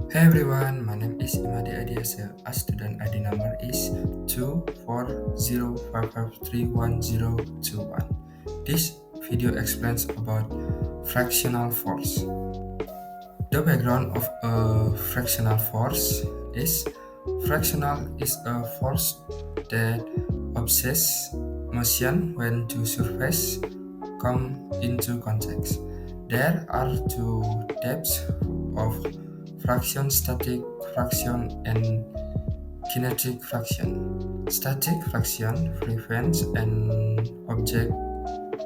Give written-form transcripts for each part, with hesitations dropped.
Hey everyone, my name is Imadi Adiasa. A student ID number is 24055311021. This video explains about fractional force. The background of a fractional force is fractional is a force that obsesses motion when two surfaces come into contact. There are two types of fraction: static fraction and kinetic fraction. Static fraction prevents an object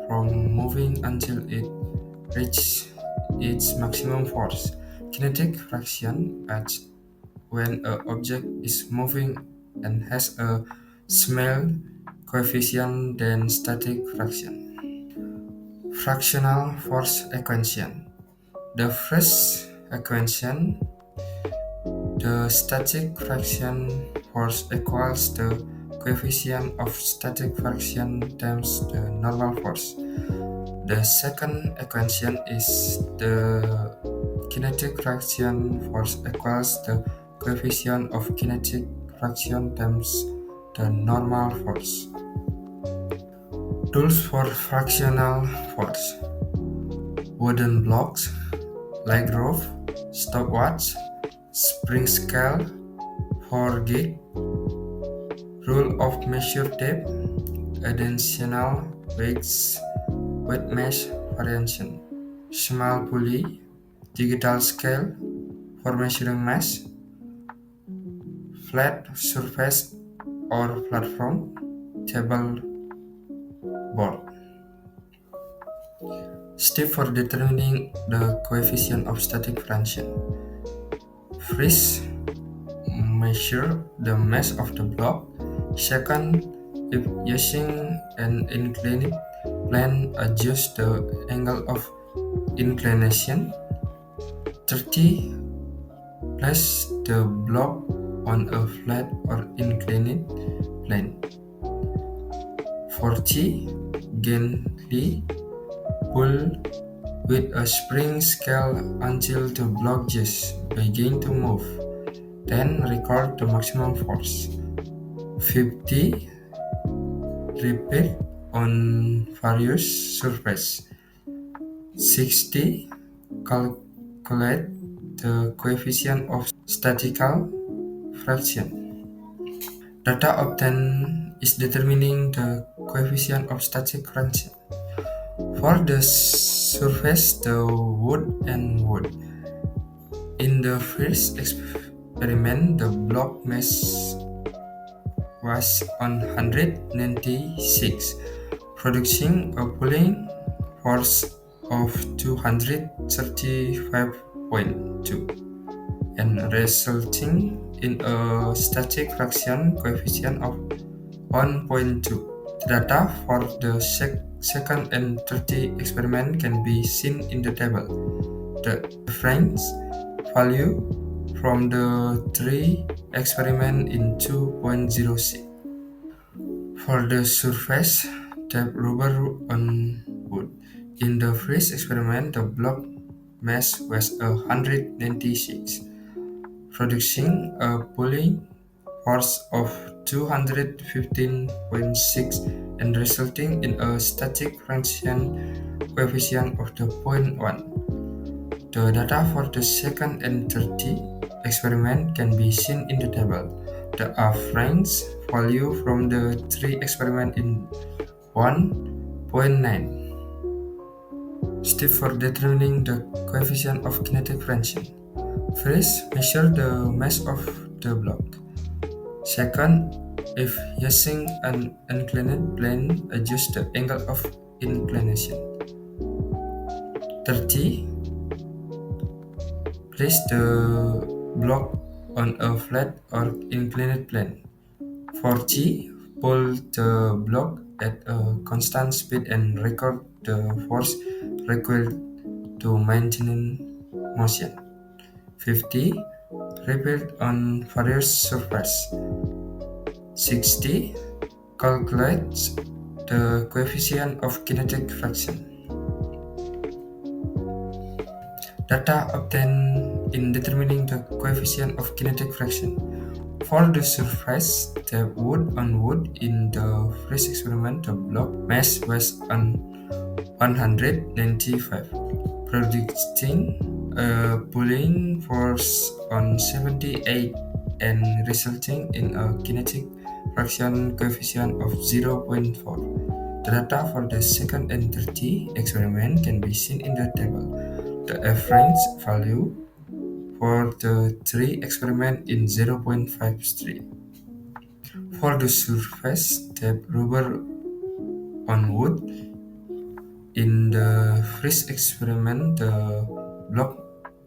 from moving until it reaches its maximum force. Kinetic fraction acts when an object is moving and has a smaller coefficient than static fraction. Fractional force equation. The first equation, the static fraction force equals the coefficient of static fraction times the normal force. The second equation is the kinetic fraction force equals the coefficient of kinetic fraction times the normal force. Tools for fractional force: wooden blocks, like rope, stopwatch, spring scale, 4 gig, rule of measure tape, additional weights, weight mesh variation, small pulley, digital scale for measuring mass, flat surface or platform, table board. Step for determining the coefficient of static fraction. First, measure the mass of the block. Second, if using an inclined plane, adjust the angle of inclination. 30. Place the block on a flat or inclined plane. 40. Gently pull with a spring scale until the block just begins to move. Then record the maximum force. 50. Repeat on various surfaces. 60. Calculate the coefficient of statistical fraction. Data obtained is determining the coefficient of static fraction. For the surface, the wood and wood. In the first experiment, the block mass was 196, producing a pulling force of 235.2 and resulting in a static fraction coefficient of 1.2. Data for the second and third experiment can be seen in the table. The reference value from the three experiments in 2.06. For the surface, tape rubber on wood. In the first experiment, the block mass was 196, producing a pulling force of 215.6 and resulting in a static fraction coefficient of the 0.1. The data for the second and third experiment can be seen in the table. The reference value from the three experiments in 1.9. Step for determining the coefficient of kinetic fraction. First, measure the mass of the block. Second, if using an inclined plane, adjust the angle of inclination. 30. Place the block on a flat or inclined plane. 40. Pull the block at a constant speed and record the force required to maintain motion. 50. Repeat on various surfaces. 60. Calculate the coefficient of kinetic fraction. Data obtained in determining the coefficient of kinetic friction. For the surface, the wood on wood in the first experiment, the block mass was on 195, producing a pulling force on 78 and resulting in a kinetic friction coefficient of 0.4. The data for the second and third experiment can be seen in the table. The average value for the three experiment in 0.53. For the surface, the rubber on wood in the first experiment, the block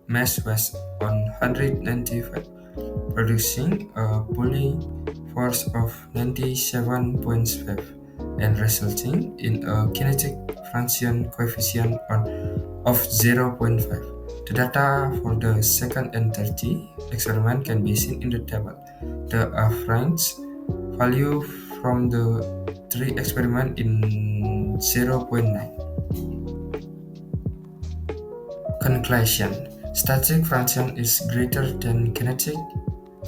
mass was 195, producing a pulling force of 97.5 and resulting in a kinetic friction coefficient of 0.5. The data for the second and third experiment can be seen in the table. The average value from the three experiment in 0.9. Conclusion: static friction is greater than kinetic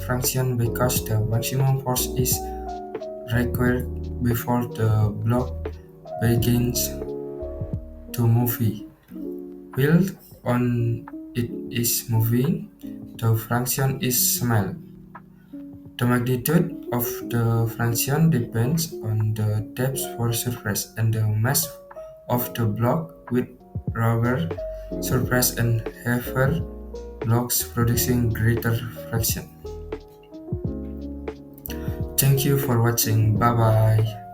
friction because the maximum force is required before the block begins to move. While on it is moving, the friction is small. The magnitude of the friction depends on the depth for surface and the mass of the block, with rougher surface and heavier blocks producing greater friction. Thank you for watching. Bye bye.